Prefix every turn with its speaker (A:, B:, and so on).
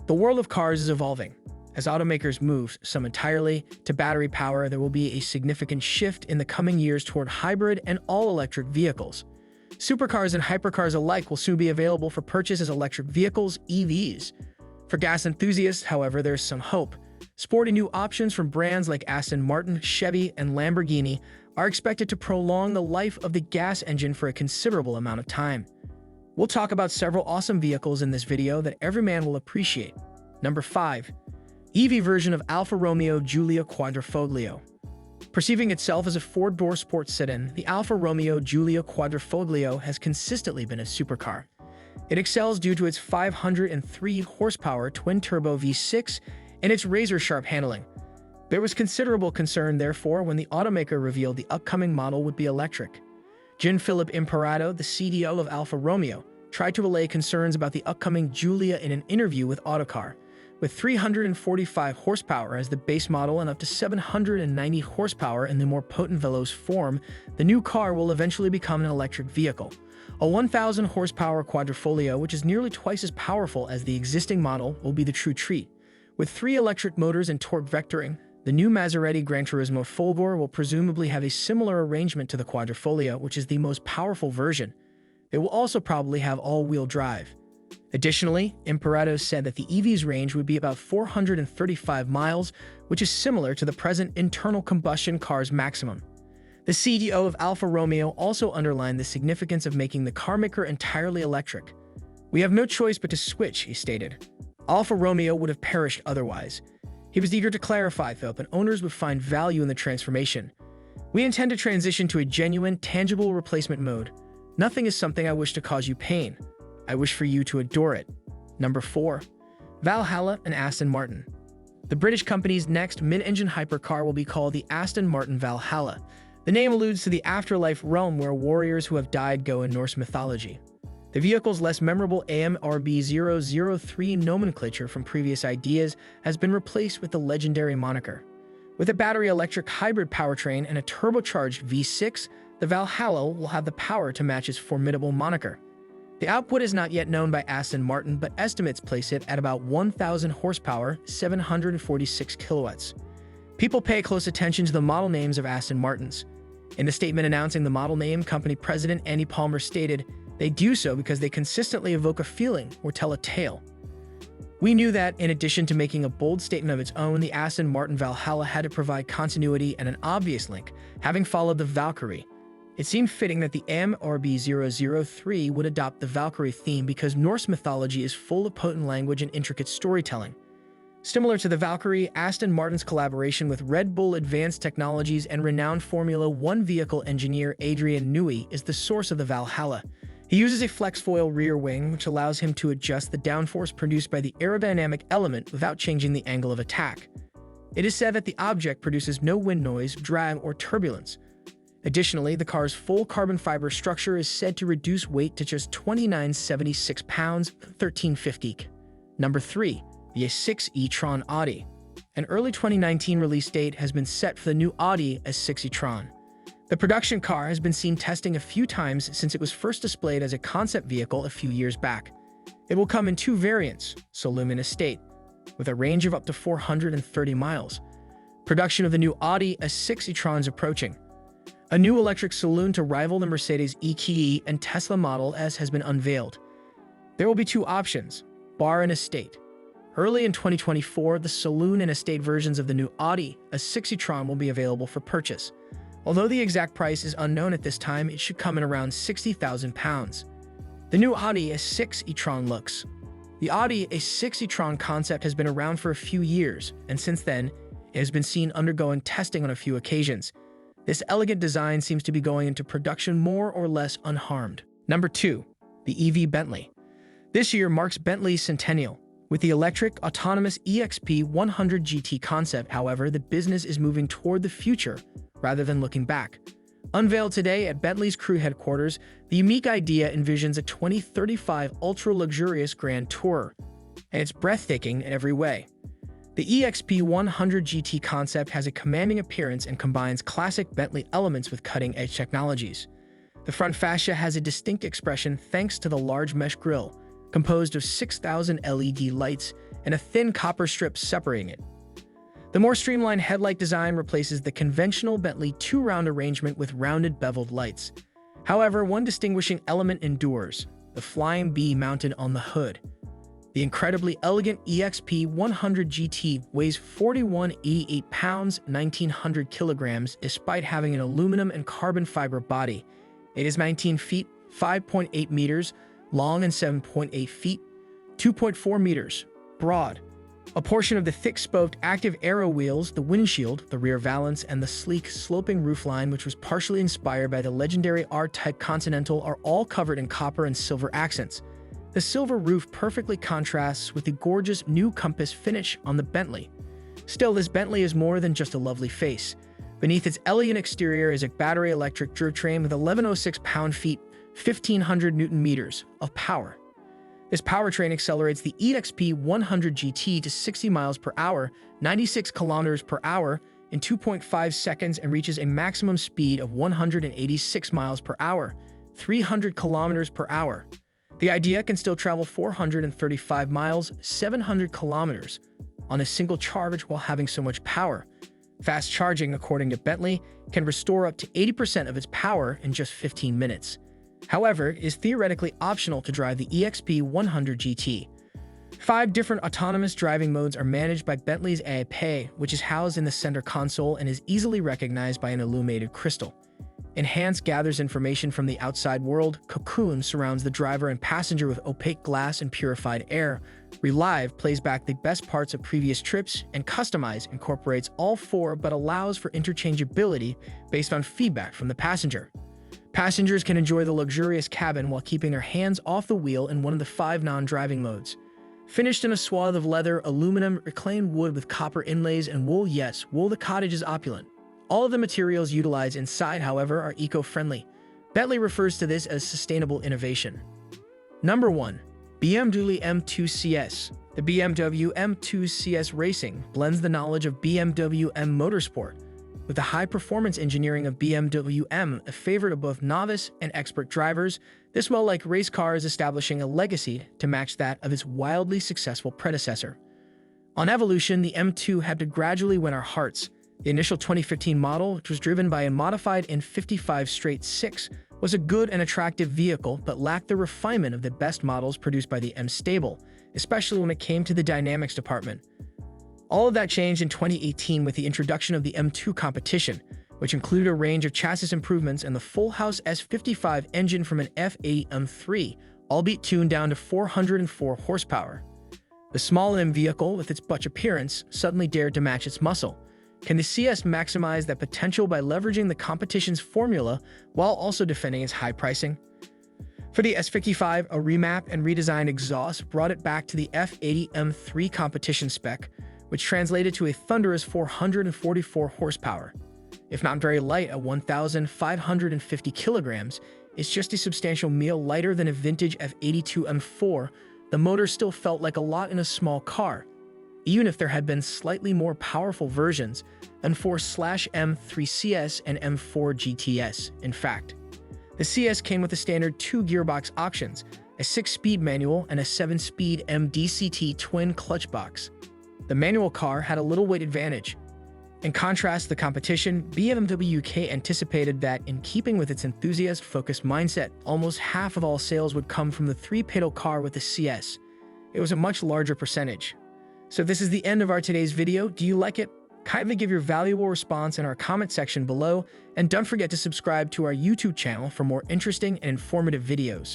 A: The world of cars is evolving. As automakers move, some entirely, to battery power, there will be a significant shift in the coming years toward hybrid and all-electric vehicles. Supercars and hypercars alike will soon be available for purchase as electric vehicles, EVs. For gas enthusiasts, however, there's some hope. Sporty new options from brands like Aston Martin, Chevy, and Lamborghini are expected to prolong the life of the gas engine for a considerable amount of time. We'll talk about several awesome vehicles in this video that every man will appreciate. Number 5. EV version of Alfa Romeo Giulia Quadrifoglio. Perceiving itself as a four-door sports sedan, the Alfa Romeo Giulia Quadrifoglio has consistently been a supercar. It excels due to its 503 horsepower twin-turbo V6 and its razor-sharp handling. There was considerable concern, therefore, when the automaker revealed the upcoming model would be electric. Gianfilippo Imparato, the CDO of Alfa Romeo, tried to relay concerns about the upcoming Giulia in an interview with Autocar. With 345 horsepower as the base model and up to 790 horsepower in the more potent Veloce form, the new car will eventually become an electric vehicle. A 1,000 horsepower Quadrifoglio, which is nearly twice as powerful as the existing model, will be the true treat. With 3 electric motors and torque vectoring, the new Maserati Gran Turismo Folgore will presumably have a similar arrangement to the Quadrifoglio, which is the most powerful version. It will also probably have all-wheel drive. Additionally, Imparato said that the EV's range would be about 435 miles, which is similar to the present internal combustion car's maximum. The CDO of Alfa Romeo also underlined the significance of making the carmaker entirely electric. "We have no choice but to switch," he stated. Alfa Romeo would have perished otherwise. He was eager to clarify, though, that owners would find value in the transformation. "We intend to transition to a genuine, tangible replacement mode. Nothing is something I wish to cause you pain. I wish for you to adore it." Number 4. Valhalla and Aston Martin. The British company's next mid-engine hypercar will be called the Aston Martin Valhalla. The name alludes to the afterlife realm where warriors who have died go in Norse mythology. The vehicle's less memorable AMRB003 nomenclature from previous ideas has been replaced with the legendary moniker. With a battery-electric hybrid powertrain and a turbocharged V6, the Valhalla will have the power to match its formidable moniker. The output is not yet known by Aston Martin, but estimates place it at about 1,000 horsepower, 746 kilowatts. People pay close attention to the model names of Aston Martins. In the statement announcing the model name, company president Andy Palmer stated, "They do so because they consistently evoke a feeling or tell a tale." We knew that, in addition to making a bold statement of its own, the Aston Martin Valhalla had to provide continuity and an obvious link, having followed the Valkyrie. It seemed fitting that the AMRB003 would adopt the Valkyrie theme because Norse mythology is full of potent language and intricate storytelling. Similar to the Valkyrie, Aston Martin's collaboration with Red Bull Advanced Technologies and renowned Formula One vehicle engineer Adrian Newey is the source of the Valhalla. He uses a flex-foil rear wing, which allows him to adjust the downforce produced by the aerodynamic element without changing the angle of attack. It is said that the object produces no wind noise, drag, or turbulence. Additionally, the car's full carbon fiber structure is said to reduce weight to just 2,976 pounds, 1,350 kg. Number 3. The A6 e-tron Audi. An early 2019 release date has been set for the new Audi A6 e-tron. The production car has been seen testing a few times since it was first displayed as a concept vehicle a few years back. It will come in 2 variants, saloon and estate, with a range of up to 430 miles. Production of the new Audi A6 e-tron is approaching. A new electric saloon to rival the Mercedes EQE and Tesla Model S has been unveiled. There will be 2 options, bar and estate. Early in 2024, the saloon and estate versions of the new Audi A6 e-tron will be available for purchase. Although the exact price is unknown at this time, it should come in around £60,000. The new Audi A6 e-tron looks. The Audi A6 e-tron concept has been around for a few years, and since then, it has been seen undergoing testing on a few occasions. This elegant design seems to be going into production more or less unharmed. Number 2. The EV Bentley. This year marks Bentley's centennial. With the electric, autonomous EXP 100 GT concept, however, the business is moving toward the future rather than looking back. Unveiled today at Bentley's crew headquarters, the unique idea envisions a 2035 ultra-luxurious Grand Tourer, and it's breathtaking in every way. The EXP 100 GT concept has a commanding appearance and combines classic Bentley elements with cutting-edge technologies. The front fascia has a distinct expression thanks to the large mesh grille, composed of 6,000 LED lights and a thin copper strip separating it. The more streamlined headlight design replaces the conventional Bentley two-round arrangement with rounded beveled lights. However, one distinguishing element endures: the flying bee mounted on the hood. The incredibly elegant EXP 100 GT weighs 4188 pounds, 1900 kilograms, despite having an aluminum and carbon fiber body. It is 19 feet, 5.8 meters long and 7.8 feet, 2.4 meters broad. A portion of the thick-spoked active aero wheels, the windshield, the rear valance, and the sleek, sloping roofline, which was partially inspired by the legendary R-Type Continental, are all covered in copper and silver accents. The silver roof perfectly contrasts with the gorgeous new compass finish on the Bentley. Still, this Bentley is more than just a lovely face. Beneath its elegant exterior is a battery-electric drivetrain with 1106 pound-feet, 1500 newton-meters of power. This powertrain accelerates the EXP 100 GT to 60 miles per hour, 96 kilometers per hour in 2.5 seconds, and reaches a maximum speed of 186 miles per hour, 300 kilometers per hour. The Idea can still travel 435 miles, 700 kilometers, on a single charge while having so much power. Fast charging, according to Bentley, can restore up to 80% of its power in just 15 minutes. However, it is theoretically optional to drive the EXP 100 GT. 5 different autonomous driving modes are managed by Bentley's AI, which is housed in the center console and is easily recognized by an illuminated crystal. Enhance gathers information from the outside world. Cocoon surrounds the driver and passenger with opaque glass and purified air. Relive plays back the best parts of previous trips, and Customize incorporates all 4 but allows for interchangeability based on feedback from the passenger. Passengers can enjoy the luxurious cabin while keeping their hands off the wheel in one of the 5 non-driving modes. Finished in a swath of leather, aluminum, reclaimed wood with copper inlays, and wool. Yes, wool. The cottage is opulent. All of the materials utilized inside, however, are eco-friendly. Bentley refers to this as sustainable innovation. Number 1. BMW M2 CS. The BMW M2 CS Racing blends the knowledge of BMW M Motorsport with the high-performance engineering of BMW M, a favorite of both novice and expert drivers. This well-liked race car is establishing a legacy to match that of its wildly successful predecessor. On evolution, the M2 had to gradually win our hearts. The initial 2015 model, which was driven by a modified N55 straight-six, was a good and attractive vehicle but lacked the refinement of the best models produced by the M stable, especially when it came to the dynamics department. All of that changed in 2018 with the introduction of the M2 competition, which included a range of chassis improvements and the full-house S55 engine from an F80 M3, albeit tuned down to 404 horsepower. The small M vehicle, with its butch appearance, suddenly dared to match its muscle. Can the CS maximize that potential by leveraging the competition's formula while also defending its high pricing? For the S55, a remap and redesigned exhaust brought it back to the F80 M3 competition spec, which translated to a thunderous 444 horsepower. If not very light at 1,550 kilograms, it's just a substantial meal lighter than a vintage F82 M4. The motor still felt like a lot in a small car, even if there had been slightly more powerful versions, M4/M3 CS and M4 GTS, in fact. The CS came with the standard 2 gearbox options, a 6-speed manual and a 7-speed MDCT twin clutch box. The manual car had a little weight advantage. In contrast to the competition, BMW UK anticipated that, in keeping with its enthusiast-focused mindset, almost half of all sales would come from the 3-pedal car with the CS. It was a much larger percentage. So this is the end of our today's video. Do you like it? Kindly give your valuable response in our comment section below, and don't forget to subscribe to our YouTube channel for more interesting and informative videos.